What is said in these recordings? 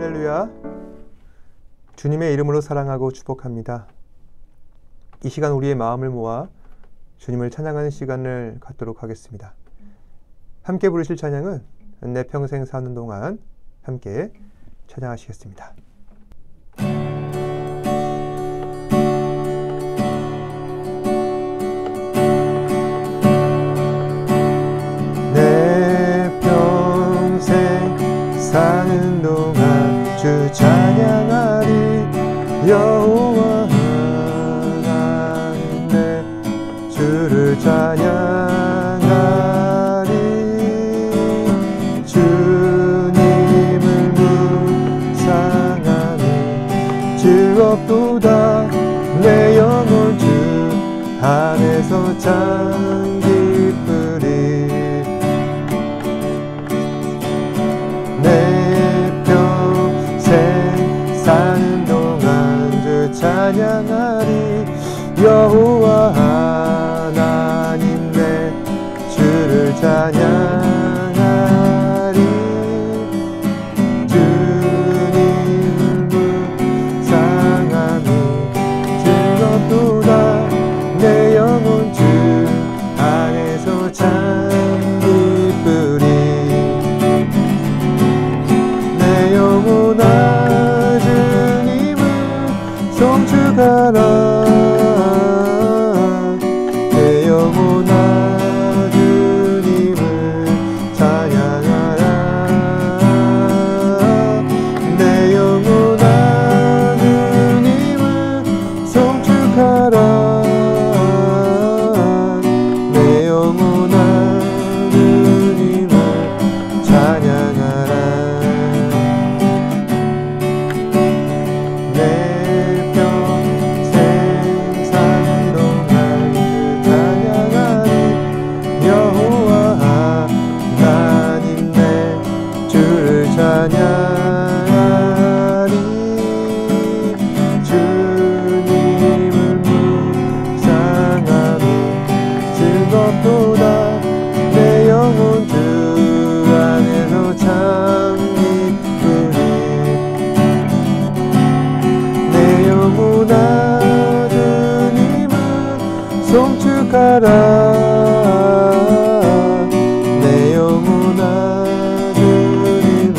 할렐루야. 주님의 이름으로 사랑하고 축복합니다. 이 시간 우리의 마음을 모아 주님을 찬양하는 시간을 갖도록 하겠습니다. 함께 부르실 찬양은 내 평생 사는 동안 함께 찬양하시겠습니다. 내 평생 사는 동안 주 찬양하리. 여호와 하나님 내 주를 찬양하리. 주님을 묵상하니 즐겁도다. 내 영혼 주 안에서 참 기쁘리. 내 평생 사는 동안 주 찬양하리. 여호와 하나님 내 주를 찬양하리. 주님을 묵상하니 즐겁도다. 내 영혼 주 안에서 참 기쁘리. 내 영혼아 주님을 송축하라. 내 영혼아 주님을 찬양하라. 내 영혼아 주님을 송축하라. 내 영혼아 주님을 찬양하라. 내 평생 사는 동안 주 찬양하리. 여호와 하나님 내 주를 찬양하리. 주님을 묵상하니 즐겁도다. 내 영혼 주 안에서 참 기쁘리. 내 영혼아 주님을 송축하라. 내 영혼아 주님을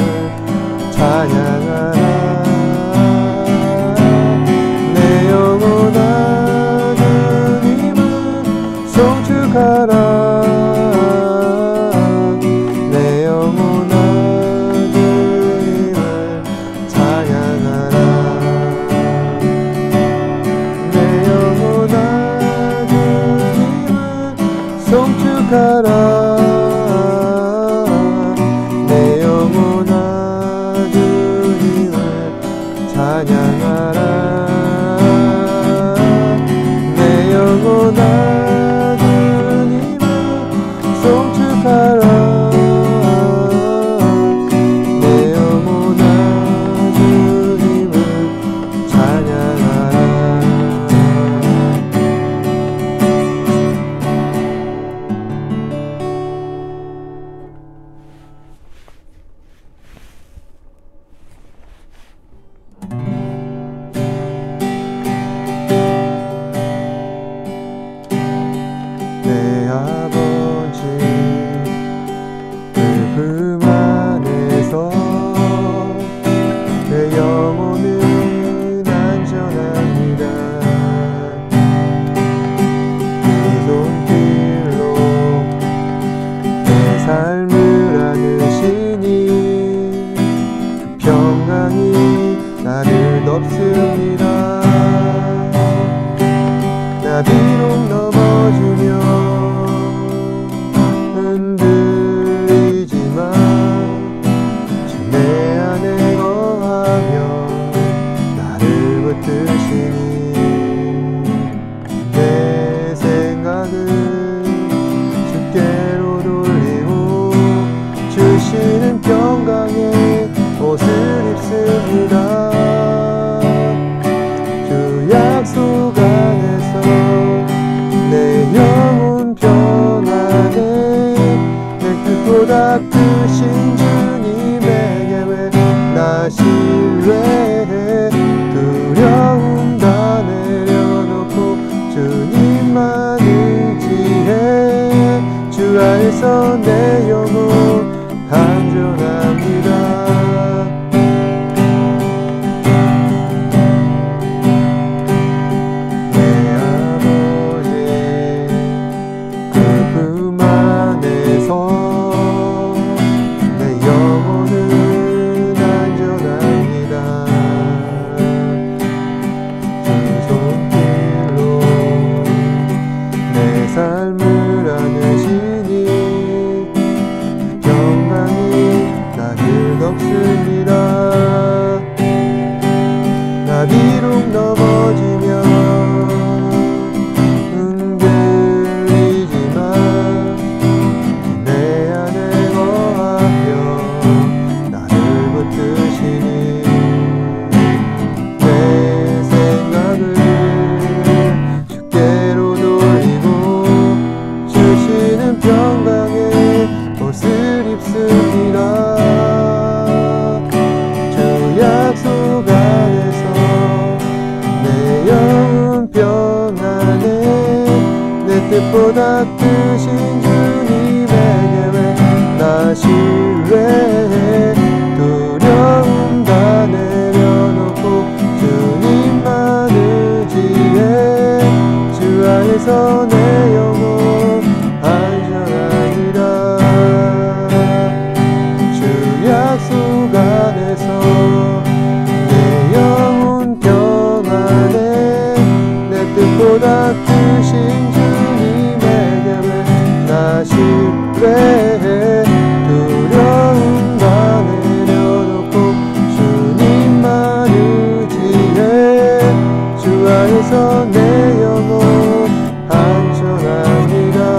뜻보다 크신 주님에게 왜 나 신뢰해 두려움 다 내려놓고 주님만 의지해 주 안에서 내 영혼 안전하리라 주 약속 안에서 내 영혼 평안해 내 뜻보다 크신 신뢰해 두려움 다 내려놓고 주님만 의지해 주 안에서 내 영혼 안전합니다.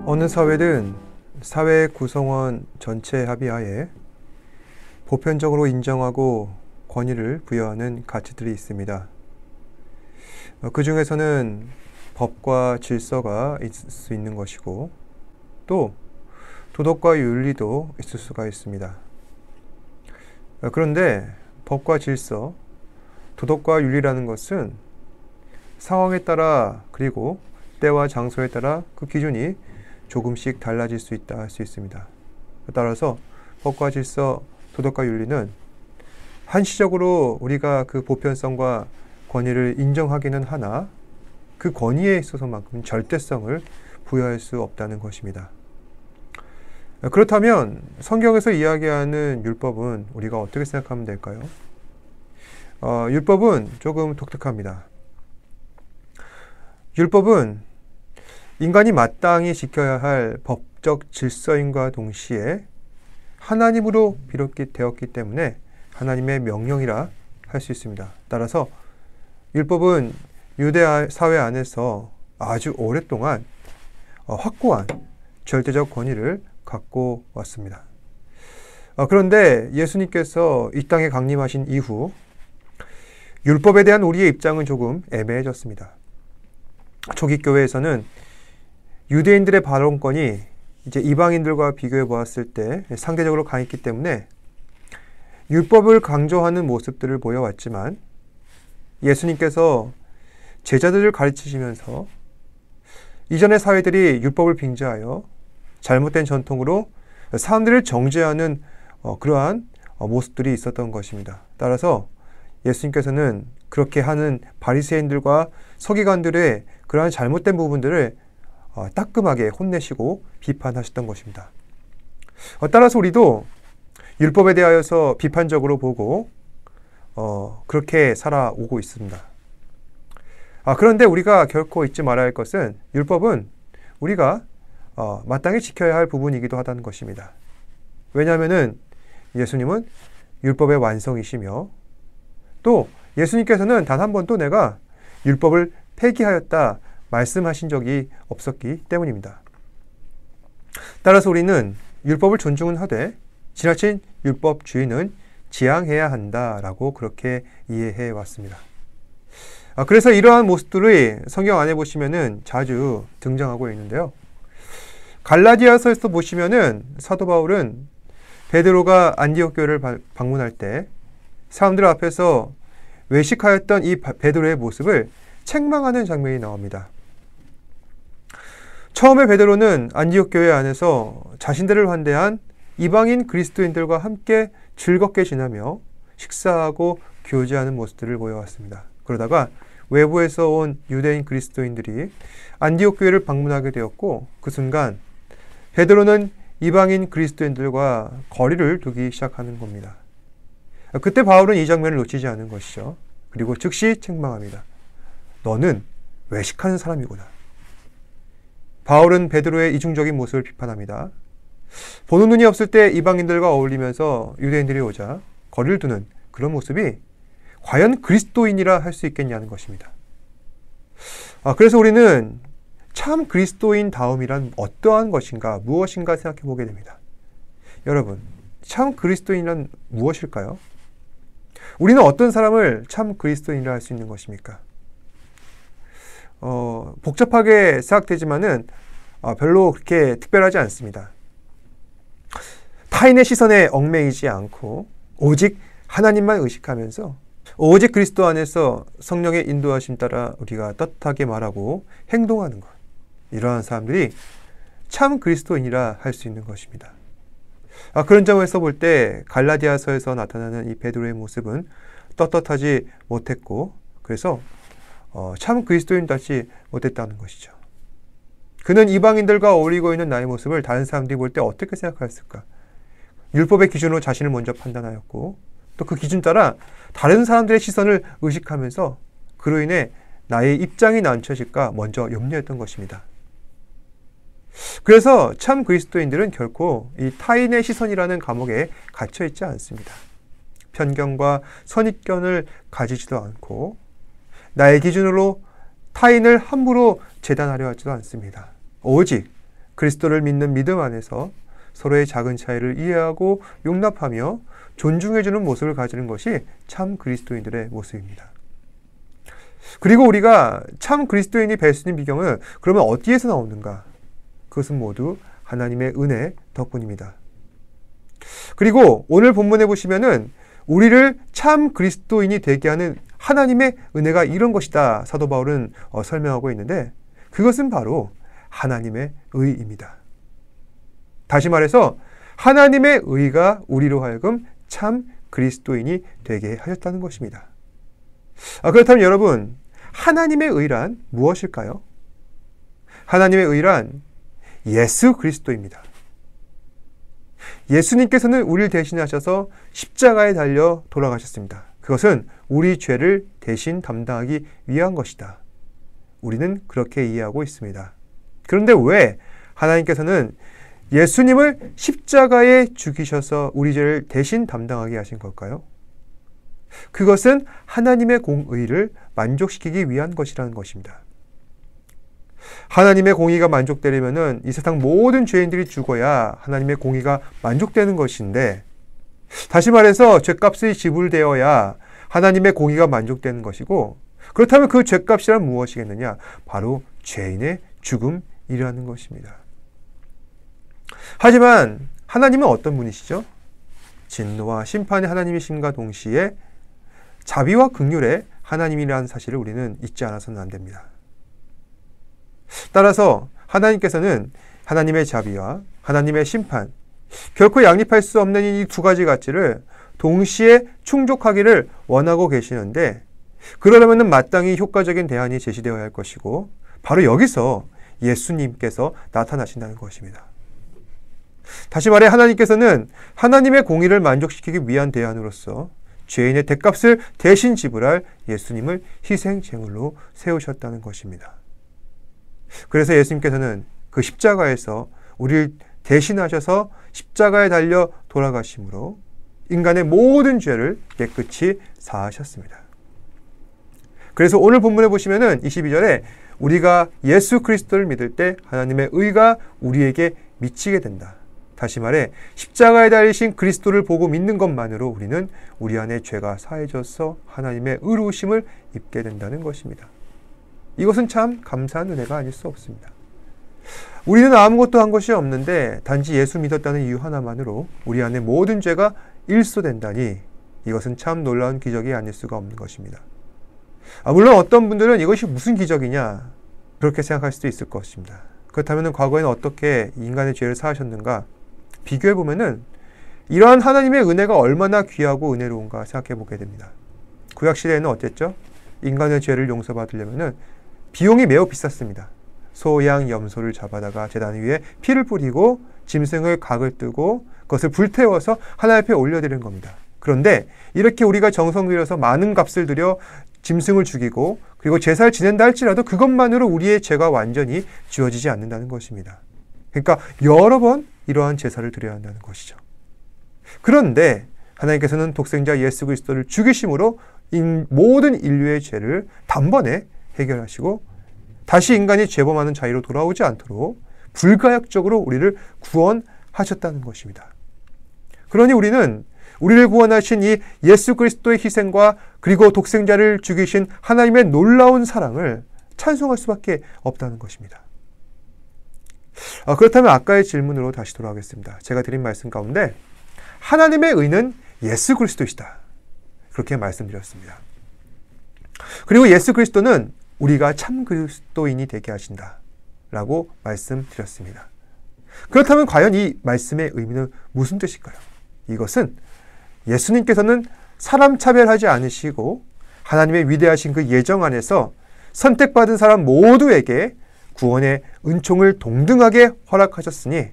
어느 사회든 사회 구성원 전체 합의하에 보편적으로 인정하고 권위를 부여하는 가치들이 있습니다. 그 중에서는 법과 질서가 있을 수 있는 것이고 또 도덕과 윤리도 있을 수가 있습니다. 그런데 법과 질서, 도덕과 윤리라는 것은 상황에 따라 그리고 때와 장소에 따라 그 기준이 조금씩 달라질 수 있다 할 수 있습니다. 따라서 법과 질서, 도덕과 윤리는 한시적으로 우리가 그 보편성과 권위를 인정하기는 하나 그 권위에 있어서만큼 절대성을 부여할 수 없다는 것입니다. 그렇다면 성경에서 이야기하는 율법은 우리가 어떻게 생각하면 될까요? 율법은 조금 독특합니다. 율법은 인간이 마땅히 지켜야 할 법적 질서인과 동시에 하나님으로 비롯되었기 때문에 하나님의 명령이라 할 수 있습니다. 따라서 율법은 유대 사회 안에서 아주 오랫동안 확고한 절대적 권위를 갖고 왔습니다. 그런데 예수님께서 이 땅에 강림하신 이후 율법에 대한 우리의 입장은 조금 애매해졌습니다. 초기 교회에서는 유대인들의 발언권이 이제 이방인들과 비교해 보았을 때 상대적으로 강했기 때문에 율법을 강조하는 모습들을 보여왔지만 예수님께서 제자들을 가르치시면서 이전의 사회들이 율법을 빙자하여 잘못된 전통으로 사람들을 정죄하는 그러한 모습들이 있었던 것입니다. 따라서 예수님께서는 그렇게 하는 바리새인들과 서기관들의 그러한 잘못된 부분들을 따끔하게 혼내시고 비판하셨던 것입니다. 따라서 우리도 율법에 대하여서 비판적으로 보고 그렇게 살아오고 있습니다. 그런데 우리가 결코 잊지 말아야 할 것은 율법은 우리가 마땅히 지켜야 할 부분이기도 하다는 것입니다. 왜냐하면은 예수님은 율법의 완성이시며 또 예수님께서는 단 한 번도 내가 율법을 폐기하였다 말씀하신 적이 없었기 때문입니다. 따라서 우리는 율법을 존중은 하되 지나친 율법주의는 지양해야 한다라고 그렇게 이해해 왔습니다. 그래서 이러한 모습들이 성경 안에 보시면은 자주 등장하고 있는데요. 갈라디아서에서 보시면은 사도 바울은 베드로가 안디옥 교회를 방문할 때 사람들 앞에서 외식하였던 이 베드로의 모습을 책망하는 장면이 나옵니다. 처음에 베드로는 안디옥 교회 안에서 자신들을 환대한 이방인 그리스도인들과 함께 즐겁게 지내며 식사하고 교제하는 모습들을 보여왔습니다. 그러다가 외부에서 온 유대인 그리스도인들이 안디옥 교회를 방문하게 되었고 그 순간 베드로는 이방인 그리스도인들과 거리를 두기 시작하는 겁니다. 그때 바울은 이 장면을 놓치지 않은 것이죠. 그리고 즉시 책망합니다. 너는 외식하는 사람이구나. 바울은 베드로의 이중적인 모습을 비판합니다. 보는 눈이 없을 때 이방인들과 어울리면서 유대인들이 오자 거리를 두는 그런 모습이 과연 그리스도인이라 할 수 있겠냐는 것입니다. 그래서 우리는 참 그리스도인다움이란 어떠한 것인가, 무엇인가 생각해 보게 됩니다. 여러분, 참 그리스도인이란 무엇일까요? 우리는 어떤 사람을 참 그리스도인이라 할 수 있는 것입니까? 복잡하게 생각되지만은 별로 그렇게 특별하지 않습니다. 타인의 시선에 얽매이지 않고 오직 하나님만 의식하면서 오직 그리스도 안에서 성령의 인도하심 따라 우리가 떳하게 말하고 행동하는 것. 이러한 사람들이 참 그리스도인이라 할 수 있는 것입니다. 그런 점에서 볼 때 갈라디아서에서 나타나는 이 베드로의 모습은 떳떳하지 못했고 그래서 참 그리스도인답지 못했다는 것이죠. 그는 이방인들과 어울리고 있는 나의 모습을 다른 사람들이 볼 때 어떻게 생각했을까? 율법의 기준으로 자신을 먼저 판단하였고 또 그 기준 따라 다른 사람들의 시선을 의식하면서 그로 인해 나의 입장이 낮춰질까 먼저 염려했던 것입니다. 그래서 참 그리스도인들은 결코 이 타인의 시선이라는 감옥에 갇혀 있지 않습니다. 편견과 선입견을 가지지도 않고 나의 기준으로 타인을 함부로 재단하려 하지도 않습니다. 오직 그리스도를 믿는 믿음 안에서 서로의 작은 차이를 이해하고 용납하며 존중해주는 모습을 가지는 것이 참 그리스도인들의 모습입니다. 그리고 우리가 참 그리스도인이 뵐 수 있는 비경은 그러면 어디에서 나오는가? 그것은 모두 하나님의 은혜 덕분입니다. 그리고 오늘 본문에 보시면은 우리를 참 그리스도인이 되게 하는 하나님의 은혜가 이런 것이다. 사도 바울은 설명하고 있는데 그것은 바로 하나님의 의입니다. 다시 말해서 하나님의 의가 우리로 하여금 참 그리스도인이 되게 하셨다는 것입니다. 그렇다면 여러분, 하나님의 의란 무엇일까요? 하나님의 의란 예수 그리스도입니다. 예수님께서는 우리를 대신하셔서 십자가에 달려 돌아가셨습니다. 그것은 우리 죄를 대신 담당하기 위한 것이다. 우리는 그렇게 이해하고 있습니다. 그런데 왜 하나님께서는 예수님을 십자가에 죽이셔서 우리 죄를 대신 담당하게 하신 걸까요? 그것은 하나님의 공의를 만족시키기 위한 것이라는 것입니다. 하나님의 공의가 만족되려면 이 세상 모든 죄인들이 죽어야 하나님의 공의가 만족되는 것인데 다시 말해서 죄값이 지불되어야 하나님의 공의가 만족되는 것이고 그렇다면 그 죄값이란 무엇이겠느냐? 바로 죄인의 죽음이라는 것입니다. 하지만 하나님은 어떤 분이시죠? 진노와 심판의 하나님이심과 동시에 자비와 긍휼의 하나님이라는 사실을 우리는 잊지 않아서는 안 됩니다. 따라서 하나님께서는 하나님의 자비와 하나님의 심판, 결코 양립할 수 없는 이 두 가지 가치를 동시에 충족하기를 원하고 계시는데, 그러려면 마땅히 효과적인 대안이 제시되어야 할 것이고, 바로 여기서 예수님께서 나타나신다는 것입니다. 다시 말해 하나님께서는 하나님의 공의를 만족시키기 위한 대안으로서 죄인의 대값을 대신 지불할 예수님을 희생제물로 세우셨다는 것입니다. 그래서 예수님께서는 그 십자가에서 우리를 대신하셔서 십자가에 달려 돌아가심으로 인간의 모든 죄를 깨끗이 사하셨습니다. 그래서 오늘 본문에 보시면은 22절에 우리가 예수 그리스도를 믿을 때 하나님의 의가 우리에게 미치게 된다. 다시 말해 십자가에 달리신 그리스도를 보고 믿는 것만으로 우리는 우리 안에 죄가 사해져서 하나님의 의로우심을 입게 된다는 것입니다. 이것은 참 감사한 은혜가 아닐 수 없습니다. 우리는 아무것도 한 것이 없는데 단지 예수 믿었다는 이유 하나만으로 우리 안에 모든 죄가 일소된다니, 이것은 참 놀라운 기적이 아닐 수가 없는 것입니다. 물론 어떤 분들은 이것이 무슨 기적이냐 그렇게 생각할 수도 있을 것입니다. 그렇다면 과거에는 어떻게 인간의 죄를 사하셨는가 비교해보면은 이러한 하나님의 은혜가 얼마나 귀하고 은혜로운가 생각해 보게 됩니다. 구약시대에는 어땠죠? 인간의 죄를 용서받으려면은 비용이 매우 비쌌습니다. 소, 양, 염소를 잡아다가 제단 위에 피를 뿌리고 짐승의 각을 뜨고 그것을 불태워서 하나님 앞에 올려드리는 겁니다. 그런데 이렇게 우리가 정성 들여서 많은 값을 들여 짐승을 죽이고 그리고 제사를 지낸다 할지라도 그것만으로 우리의 죄가 완전히 지워지지 않는다는 것입니다. 그러니까 여러 번 이러한 제사를 드려야 한다는 것이죠. 그런데 하나님께서는 독생자 예수 그리스도를 죽이심으로 모든 인류의 죄를 단번에 해결하시고 다시 인간이 죄범하는 자리로 돌아오지 않도록 불가역적으로 우리를 구원하셨다는 것입니다. 그러니 우리는 우리를 구원하신 이 예수 그리스도의 희생과 그리고 독생자를 죽이신 하나님의 놀라운 사랑을 찬송할 수밖에 없다는 것입니다. 그렇다면 아까의 질문으로 다시 돌아가겠습니다. 제가 드린 말씀 가운데 하나님의 의는 예수 그리스도이시다, 그렇게 말씀드렸습니다. 그리고 예수 그리스도는 우리가 참 그리스도인이 되게 하신다 라고 말씀드렸습니다. 그렇다면 과연 이 말씀의 의미는 무슨 뜻일까요? 이것은 예수님께서는 사람 차별하지 않으시고 하나님의 위대하신 그 예정 안에서 선택받은 사람 모두에게 구원의 은총을 동등하게 허락하셨으니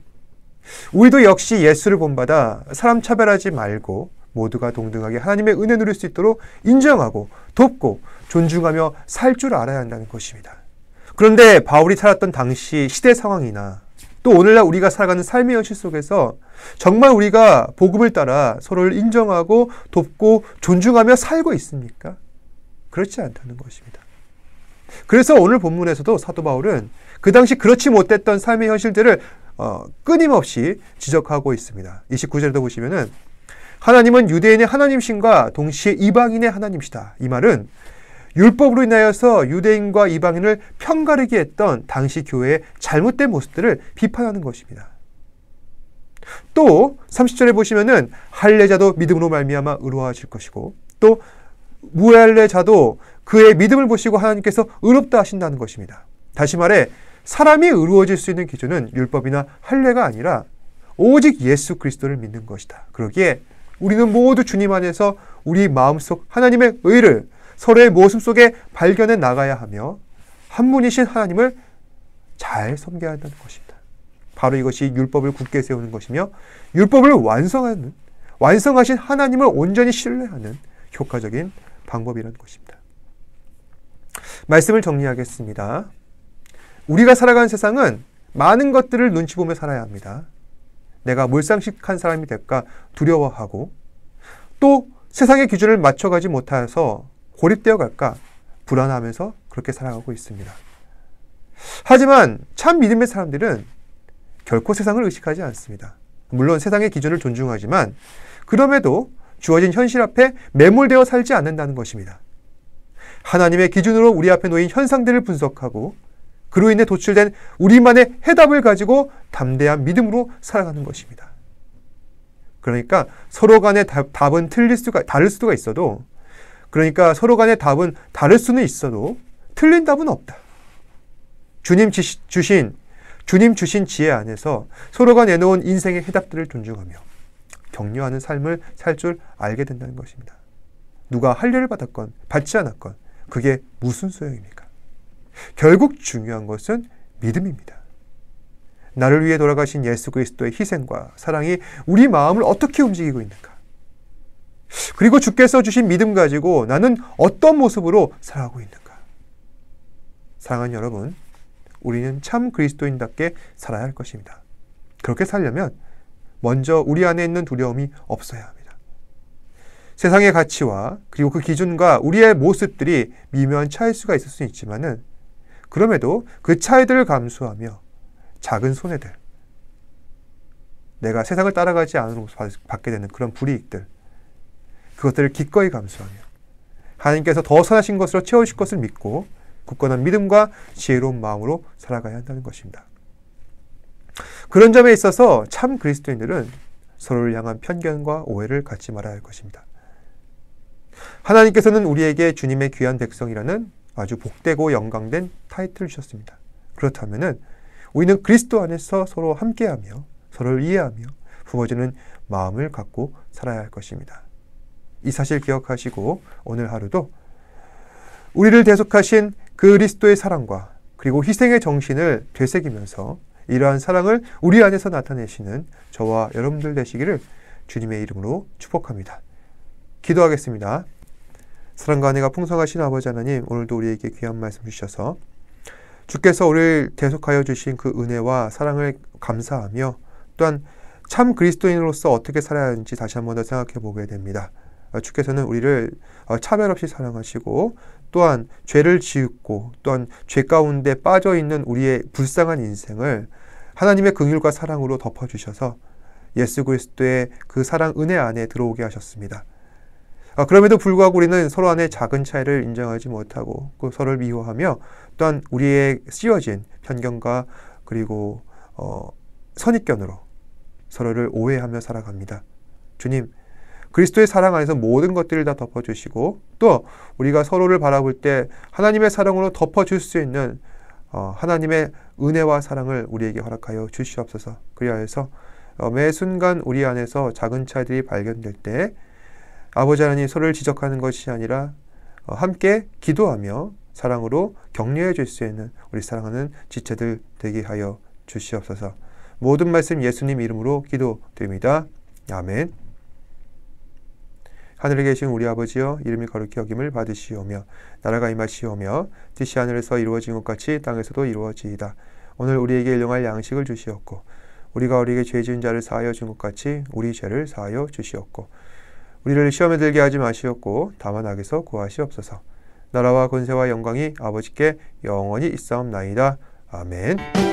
우리도 역시 예수를 본받아 사람 차별하지 말고 모두가 동등하게 하나님의 은혜 누릴 수 있도록 인정하고 돕고 존중하며 살 줄 알아야 한다는 것입니다. 그런데 바울이 살았던 당시 시대 상황이나 또 오늘날 우리가 살아가는 삶의 현실 속에서 정말 우리가 복음을 따라 서로를 인정하고 돕고 존중하며 살고 있습니까? 그렇지 않다는 것입니다. 그래서 오늘 본문에서도 사도 바울은 그 당시 그렇지 못했던 삶의 현실들을 끊임없이 지적하고 있습니다. 29절에도 보시면은 하나님은 유대인의 하나님이신과 동시에 이방인의 하나님이시다. 이 말은 율법으로 인하여서 유대인과 이방인을 편가르게 했던 당시 교회의 잘못된 모습들을 비판하는 것입니다. 또 30절에 보시면은 할례자도 믿음으로 말미암아 의로워질 것이고 또 무할례자도 그의 믿음을 보시고 하나님께서 의롭다 하신다는 것입니다. 다시 말해 사람이 의로워질 수 있는 기준은 율법이나 할례가 아니라 오직 예수 그리스도를 믿는 것이다. 그러기에 우리는 모두 주님 안에서 우리 마음속 하나님의 의를 서로의 모습 속에 발견해 나가야 하며 한 분이신 하나님을 잘 섬겨야 한다는 것입니다. 바로 이것이 율법을 굳게 세우는 것이며 율법을 완성하신 하나님을 온전히 신뢰하는 효과적인 방법이라는 것입니다. 말씀을 정리하겠습니다. 우리가 살아가는 세상은 많은 것들을 눈치 보며 살아야 합니다. 내가 몰상식한 사람이 될까 두려워하고 또 세상의 기준을 맞춰가지 못해서 고립되어 갈까 불안하면서 그렇게 살아가고 있습니다. 하지만 참 믿음의 사람들은 결코 세상을 의식하지 않습니다. 물론 세상의 기준을 존중하지만 그럼에도 주어진 현실 앞에 매몰되어 살지 않는다는 것입니다. 하나님의 기준으로 우리 앞에 놓인 현상들을 분석하고 그로 인해 도출된 우리만의 해답을 가지고 담대한 믿음으로 살아가는 것입니다. 그러니까 서로 간의 답은 다를 수가 있어도 그러니까 서로 간의 답은 다를 수는 있어도 틀린 답은 없다. 주님 주신 주님 주신 지혜 안에서 서로가 내놓은 인생의 해답들을 존중하며 격려하는 삶을 살 줄 알게 된다는 것입니다. 누가 할례를 받았건 받지 않았건 그게 무슨 소용입니까? 결국 중요한 것은 믿음입니다. 나를 위해 돌아가신 예수 그리스도의 희생과 사랑이 우리 마음을 어떻게 움직이고 있는가? 그리고 주께서 주신 믿음 가지고 나는 어떤 모습으로 살아가고 있는가? 사랑하는 여러분, 우리는 참 그리스도인답게 살아야 할 것입니다. 그렇게 살려면 먼저 우리 안에 있는 두려움이 없어야 합니다. 세상의 가치와 그리고 그 기준과 우리의 모습들이 미묘한 차이일 수가 있을 수 있지만은 그럼에도 그 차이들을 감수하며 작은 손해들, 내가 세상을 따라가지 않음으로써 받게 되는 그런 불이익들, 그것들을 기꺼이 감수하며 하나님께서 더 선하신 것으로 채우실 것을 믿고 굳건한 믿음과 지혜로운 마음으로 살아가야 한다는 것입니다. 그런 점에 있어서 참 그리스도인들은 서로를 향한 편견과 오해를 갖지 말아야 할 것입니다. 하나님께서는 우리에게 주님의 귀한 백성이라는 아주 복되고 영광된 타이틀을 주셨습니다. 그렇다면 우리는 그리스도 안에서 서로 함께하며 서로를 이해하며 품어주는 마음을 갖고 살아야 할 것입니다. 이 사실 기억하시고 오늘 하루도 우리를 대속하신 그리스도의 사랑과 그리고 희생의 정신을 되새기면서 이러한 사랑을 우리 안에서 나타내시는 저와 여러분들 되시기를 주님의 이름으로 축복합니다. 기도하겠습니다. 사랑과 은혜가 풍성하신 아버지 하나님, 오늘도 우리에게 귀한 말씀 주셔서 주께서 우리를 대속하여 주신 그 은혜와 사랑을 감사하며 또한 참 그리스도인으로서 어떻게 살아야 하는지 다시 한 번 더 생각해 보게 됩니다. 주께서는 우리를 차별 없이 사랑하시고 또한 죄를 지었고 또한 죄 가운데 빠져있는 우리의 불쌍한 인생을 하나님의 긍휼과 사랑으로 덮어주셔서 예수 그리스도의 그 사랑 은혜 안에 들어오게 하셨습니다. 그럼에도 불구하고 우리는 서로 안에 작은 차이를 인정하지 못하고 서로를 미워하며 또한 우리의 씌워진 편견과 그리고 선입견으로 서로를 오해하며 살아갑니다. 주님, 그리스도의 사랑 안에서 모든 것들을 다 덮어주시고 또 우리가 서로를 바라볼 때 하나님의 사랑으로 덮어줄 수 있는 하나님의 은혜와 사랑을 우리에게 허락하여 주시옵소서. 그리하여서 매 순간 우리 안에서 작은 차이들이 발견될 때 아버지 하나님 서로를 지적하는 것이 아니라 함께 기도하며 사랑으로 격려해 줄 수 있는 우리 사랑하는 지체들 되게 하여 주시옵소서. 모든 말씀 예수님 이름으로 기도드립니다. 아멘. 하늘에 계신 우리 아버지여, 이름이 거룩히 여김을 받으시오며 나라가 임하시오며 뜻이 하늘에서 이루어진 것 같이 땅에서도 이루어지이다. 오늘 우리에게 일용할 양식을 주시옵고 우리가 우리에게 죄 지은 자를 사하여 준 것 같이 우리 죄를 사하여 주시옵고 우리를 시험에 들게 하지 마시옵고 다만 악에서 구하시옵소서. 나라와 권세와 영광이 아버지께 영원히 있사옵나이다. 아멘.